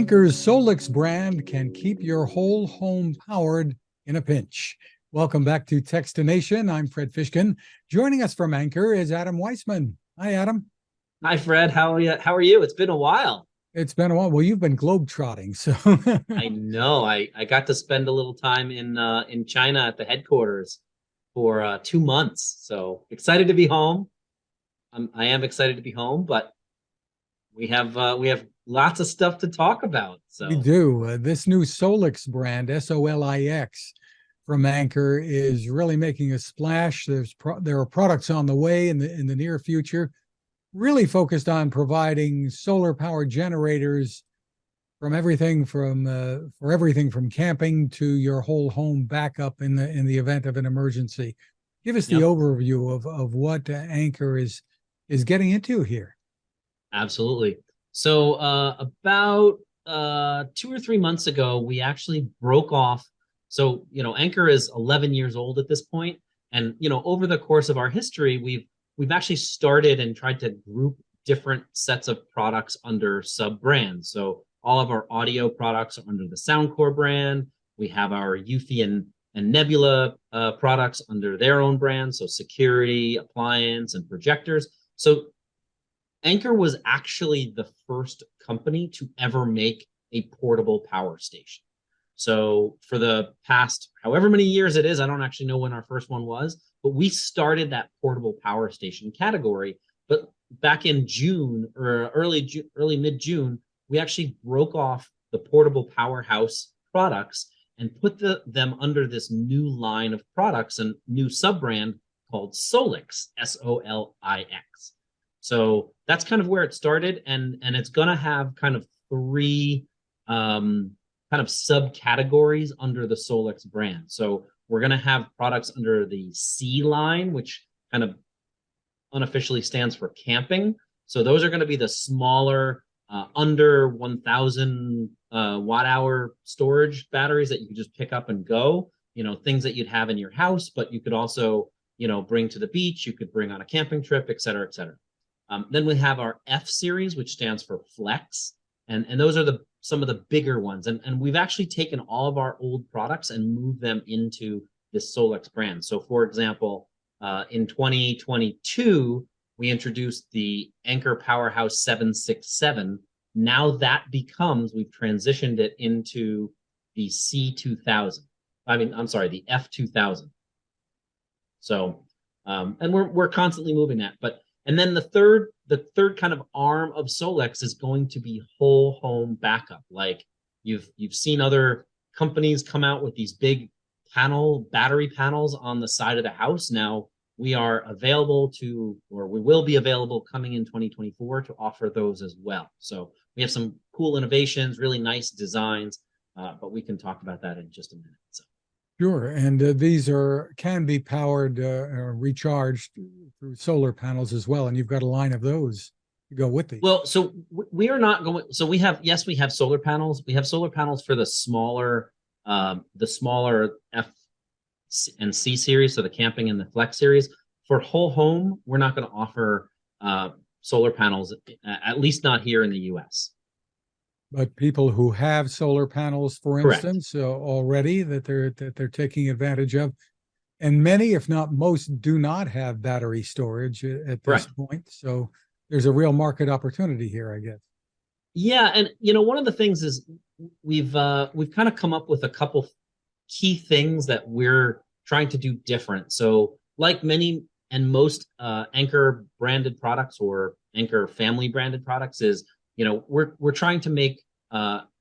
Anker's Solix brand can keep your whole home powered in a pinch. Welcome back to Techstination. I'm Fred Fishkin. Joining us from Anker is Adam Weissman. Hi, Adam. Hi, Fred. How are you? How are you? It's been a while. It's been a while. Well, you've been globetrotting, so I know. I got to spend a little time in China at the headquarters for 2 months. So excited to be home. I am excited to be home, but we have lots of stuff to talk about. we So do. This new Solix brand, Solix, from Anker is really making a splash. There are products on the way in the near future, really focused on providing solar powered generators from everything from camping to your whole home backup in the event of an emergency. Give us the yep, overview of what Anker is getting into here. absolutely. So about 2 or 3 months ago, we actually broke off. So Anker is 11 years old at this point, and over the course of our history, we've actually started and tried to group different sets of products under sub brands. So all of our audio products are under the Soundcore brand. We have our Eufy and Nebula products under their own brand. So security, appliance, and projectors. So Anker was actually the first company to ever make a portable power station. So for the past however many years it is, I don't actually know when our first one was, but we started that portable power station category. But back in June or early mid-June, we actually broke off the portable powerhouse products and put them under this new line of products and new sub-brand called Solix, Solix. So that's kind of where it started, and it's going to have kind of three kind of subcategories under the Solix brand. So we're going to have products under the C line, which kind of unofficially stands for camping. So those are going to be the smaller, under 1,000 watt hour storage batteries that you can just pick up and go. Things that you'd have in your house, but you could also bring to the beach. You could bring on a camping trip, et cetera, et cetera. Then we have our F series, which stands for Flex, and those are some of the bigger ones. And we've actually taken all of our old products and moved them into this Solix brand. So, for example, in 2022, we introduced the Anker Powerhouse 767. Now we've transitioned it into the C2000. The F2000. So, and we're constantly moving that, and then the third kind of arm of Solix is going to be whole home backup. Like you've seen other companies come out with these big battery panels on the side of the house. Now we are available we will be available coming in 2024 to offer those as well. So we have some cool innovations, really nice designs, but we can talk about that in just a minute. So. Sure, and these can be powered recharged through solar panels as well, and you've got a line of those to go with these. Well, so we are not going. So we have solar panels. We have solar panels for the smaller F and C series, so the camping and the Flex series. For whole home, we're not going to offer solar panels, at least not here in the U.S. But people who have solar panels, for Correct. instance, already that they're taking advantage of, and many, if not most, do not have battery storage at this point. So there's a real market opportunity here, I guess. Yeah, and one of the things is we've kind of come up with a couple key things that we're trying to do different. So, like many and most Anker branded products or Anker family branded products, is we're trying to make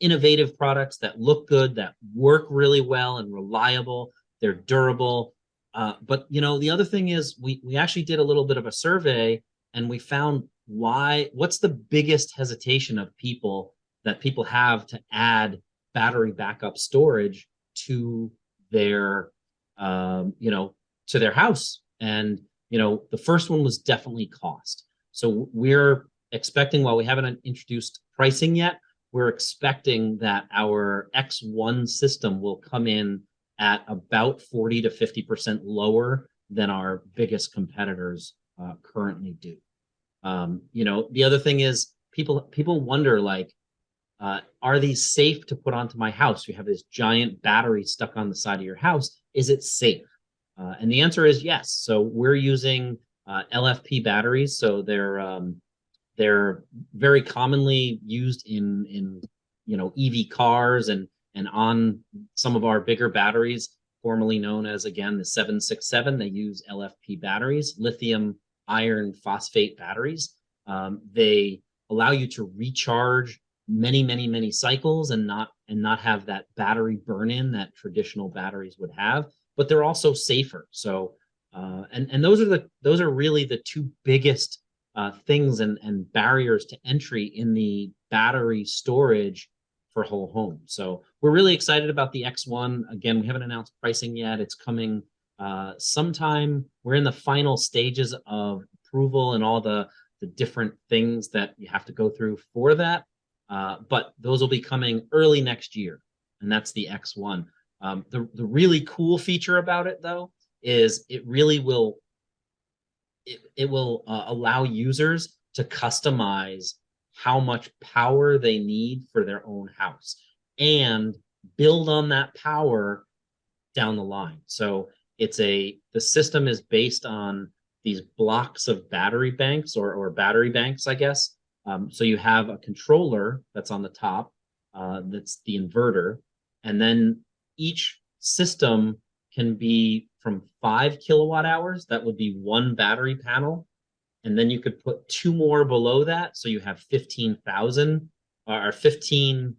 innovative products that look good, that work really well and reliable. They're durable. But the other thing is we actually did a little bit of a survey, and we found what's the biggest hesitation of people have to add battery backup storage to their to their house. And the first one was definitely cost. So we're expecting, while we haven't introduced pricing yet, we're expecting that our X1 system will come in at about 40 to 50% lower than our biggest competitors currently do. The other thing is people wonder, like, Are these safe to put onto my house? You have this giant battery stuck on the side of your house. Is it safe? And the answer is yes. So we're using LFP batteries. So they're very commonly used in EV cars and on some of our bigger batteries, formerly known as, again, the 767. They use LFP batteries, lithium iron phosphate batteries. They allow you to recharge many cycles and not have that battery burn in that traditional batteries would have, but they're also safer. So and those are really the two biggest things and barriers to entry in the battery storage for whole home. So we're really excited about the X1. Again, we haven't announced pricing yet. It's coming sometime. We're in the final stages of approval and all the different things that you have to go through for that. But those will be coming early next year, and that's the X1. The really cool feature about it, though, is it really will allow users to customize how much power they need for their own house and build on that power down the line. So the system is based on these blocks of battery banks or battery banks, I guess. So you have a controller that's on the top, that's the inverter, and then each system can be from 5 kilowatt hours. That would be one battery panel. And then you could put two more below that. So you have 15,000 or 15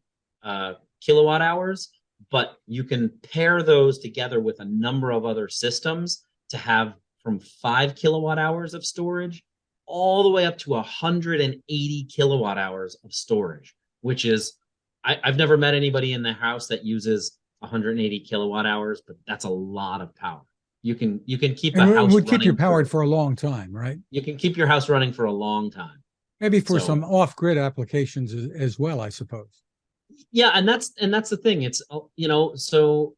kilowatt hours, but you can pair those together with a number of other systems to have from 5 kilowatt hours of storage all the way up to 180 kilowatt hours of storage, which is, I've never met anybody in the house that uses 180 kilowatt hours, but that's a lot of power. You can keep a house would keep you running powered for a long time, right? You can keep your house running for a long time. Maybe for some off-grid applications as well, I suppose. Yeah, and that's the thing. It's so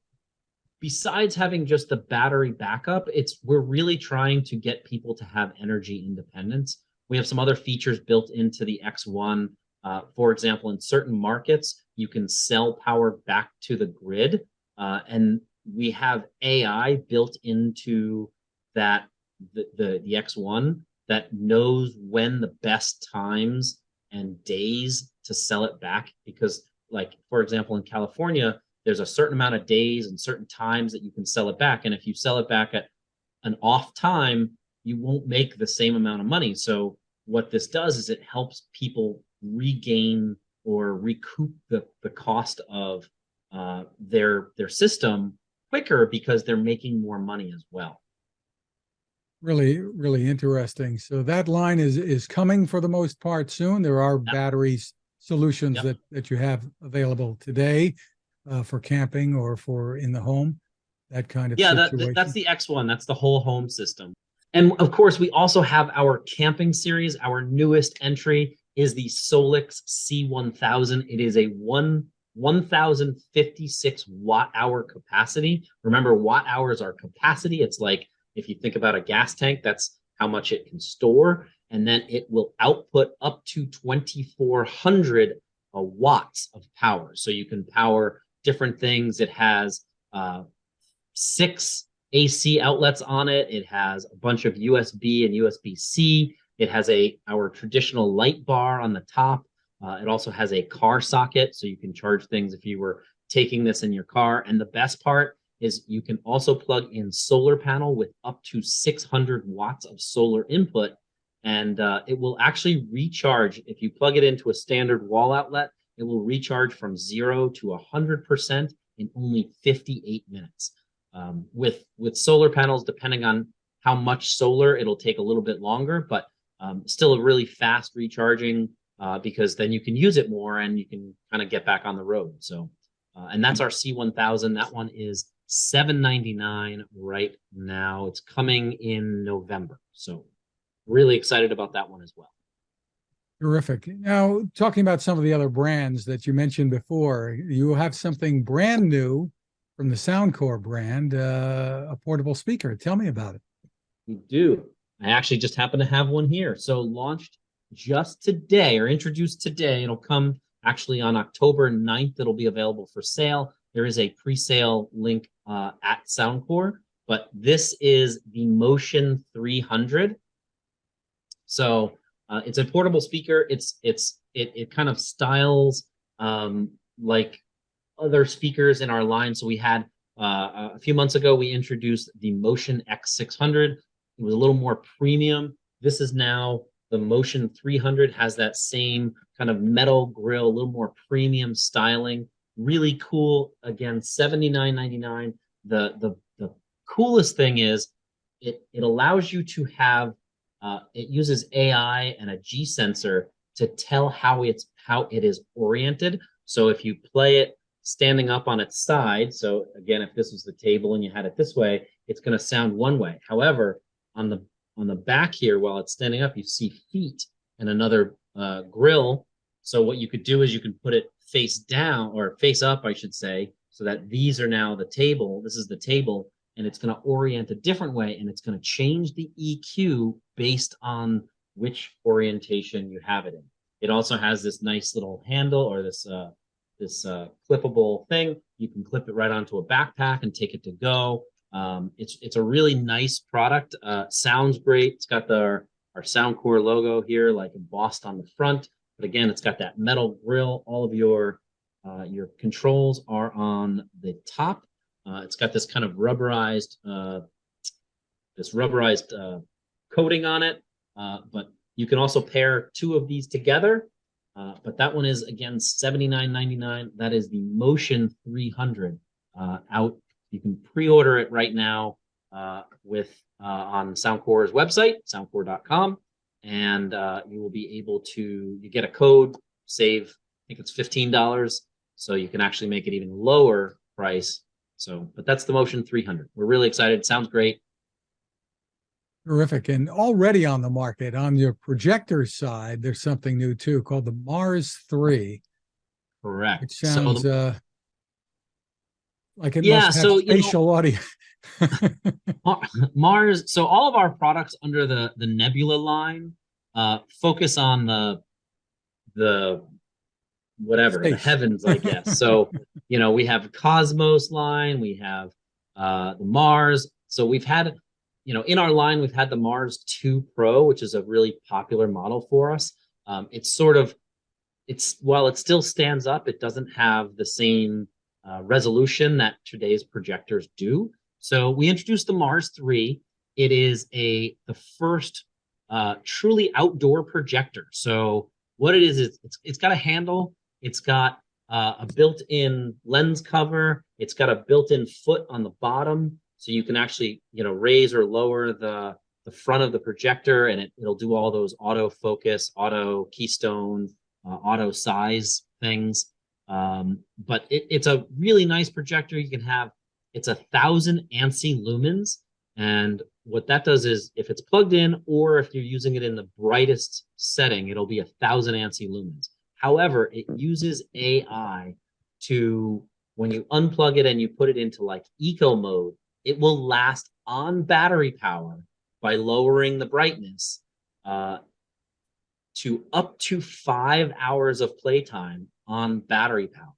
besides having just the battery backup, we're really trying to get people to have energy independence. We have some other features built into the X1. For example, in certain markets, you can sell power back to the grid, and we have AI built into that the X1 that knows when the best times and days to sell it back. Because, like, for example, in California, there's a certain amount of days and certain times that you can sell it back. And if you sell it back at an off time, you won't make the same amount of money. So what this does is it helps people regain or recoup the cost of their system quicker because they're making more money as well. Really, really interesting. So that line is coming for the most part soon. There are battery solutions that you have available today for camping or for in the home, that kind of situation. That's the X1. That's the whole home system. And of course, we also have our camping series. Our newest entry is the Solix C1000. It is a 1,056 watt hour capacity. Remember, watt hours are capacity. It's like if you think about a gas tank, that's how much it can store. And then it will output up to 2,400 watts of power. So you can power different things. It has 6 AC outlets on it. It has a bunch of USB and USB-C. It has our traditional light bar on the top. It also has a car socket, so you can charge things if you were taking this in your car. And the best part is you can also plug in solar panel with up to 600 watts of solar input. And it will actually recharge. If you plug it into a standard wall outlet, it will recharge from 0 to 100% in only 58 minutes. With solar panels, depending on how much solar, it'll take a little bit longer, but still a really fast recharging because then you can use it more and you can kind of get back on the road. So, and that's our C1000. That one is $799 right now. It's coming in November. So really excited about that one as well. Terrific. Now, talking about some of the other brands that you mentioned before, you have something brand new from the Soundcore brand, a portable speaker. Tell me about it. We do. I actually just happen to have one here. So launched just today or introduced today. It'll come Actually, on October 9th, it'll be available for sale. There is a pre-sale link at Soundcore, but this is the Motion 300. So it's a portable speaker. It kind of styles like other speakers in our line. So we had a few months ago, we introduced the Motion X600. It was a little more premium. This is now the Motion 300, has that same kind of metal grill, a little more premium styling. Really cool. Again, $79.99. The coolest thing is it allows you to have it uses AI and a G sensor to tell how it is oriented. So if you play it standing up on its side, so again, if this was the table and you had it this way, it's going to sound one way. However, on the back here, while it's standing up, you see feet and another grill. So what you could do is you can put it face down, or face up, I should say, so that these are now the table. This is the table, and it's going to orient a different way, and it's going to change the EQ based on which orientation you have it in. It also has this nice little handle, or this clippable thing. You can clip it right onto a backpack and take it to go. It's a really nice product. Sounds great. It's got our Soundcore logo here, like embossed on the front. But again, it's got that metal grill. All of your controls are on the top. It's got this kind of rubberized coating on it. But you can also pair two of these together. But that one is, again, $79.99. That is the Motion 300 out. You can pre-order it right now on Soundcore's website, soundcore.com, and you will be able to, you get a code, save, I think it's $15, so you can actually make it even lower price. So, but that's the Motion 300. We're really excited. It sounds great. Terrific. And already on the market, on your projector side, there's something new too called the Mars 3. Correct. Which sounds like it yeah, must have so, spatial audio. Mars, so all of our products under the Nebula line focus on the whatever, Space. the heavens, I guess. So, we have Cosmos line, we have the Mars. So we've had, in our line, we've had the Mars 2 Pro, which is a really popular model for us. While it still stands up, it doesn't have the same resolution that today's projectors do. So we introduced the Mars 3. It is the first truly outdoor projector. So what it is it's got a handle. It's got a built-in lens cover. It's got a built-in foot on the bottom, so you can actually, raise or lower the front of the projector, and it'll do all those auto focus, auto keystone, auto size things. But it's a really nice projector. It's 1,000 ANSI lumens, and what that does is, if it's plugged in or if you're using it in the brightest setting, it'll be 1,000 ANSI lumens. However, it uses AI to, when you unplug it and you put it into like eco mode, it will last on battery power by lowering the brightness to up to 5 hours of playtime on battery power.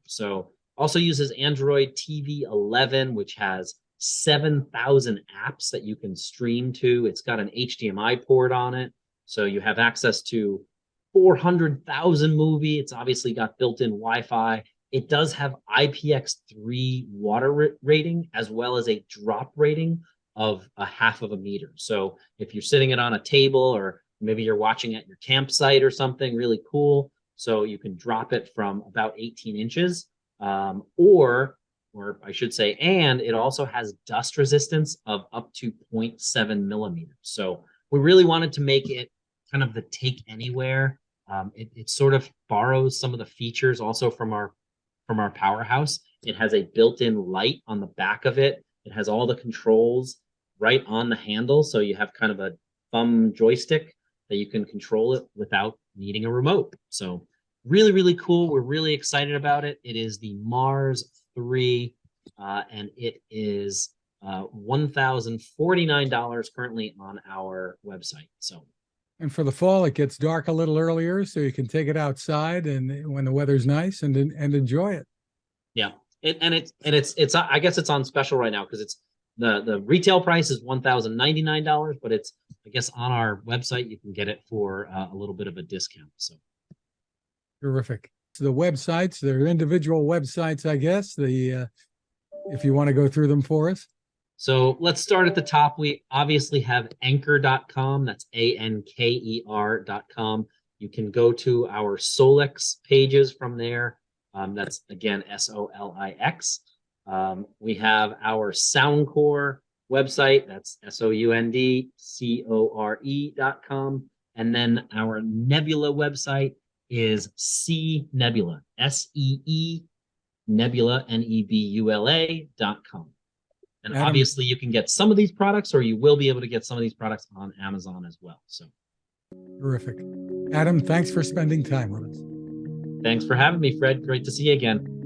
So also uses Android TV 11, which has 7,000 apps that you can stream to. It's got an HDMI port on it, so you have access to 400,000 movie. It's obviously got built-in Wi-Fi. It does have IPX3 water rating, as well as a drop rating of 1/2 meter. So if you're sitting it on a table, or maybe you're watching at your campsite or something really cool, so you can drop it from about 18 inches, or I should say, and it also has dust resistance of up to 0.7 millimeters. So we really wanted to make it kind of the take anywhere. It sort of borrows some of the features also from our powerhouse. It has a built-in light on the back of it. It has all the controls right on the handle, so you have kind of a thumb joystick that you can control it without needing a remote. So really, really cool. We're really excited about it. It is the Mars 3, and it is $1,049 currently on our website. So And for the fall, it gets dark a little earlier, so you can take it outside and when the weather's nice and enjoy it. Yeah. It's I guess it's on special right now because it's the retail price is $1,099, but it's, I guess, on our website you can get it for a little bit of a discount. So Terrific. So the websites, they're individual websites, I guess. If you want to go through them for us. So let's start at the top. We obviously have anker.com. That's ANKER.com. You can go to our Solix pages from there. That's again SOLIX. We have our Soundcore website. That's SOUNDCORE.com. And then our Nebula website is C Nebula, SEE Nebula, NEBULA.com. And Adam, obviously you can get some of these products, or you will be able to get some of these products on Amazon as well. So terrific. Adam, thanks for spending time with us. thanks for having me, Fred. Great to see you again.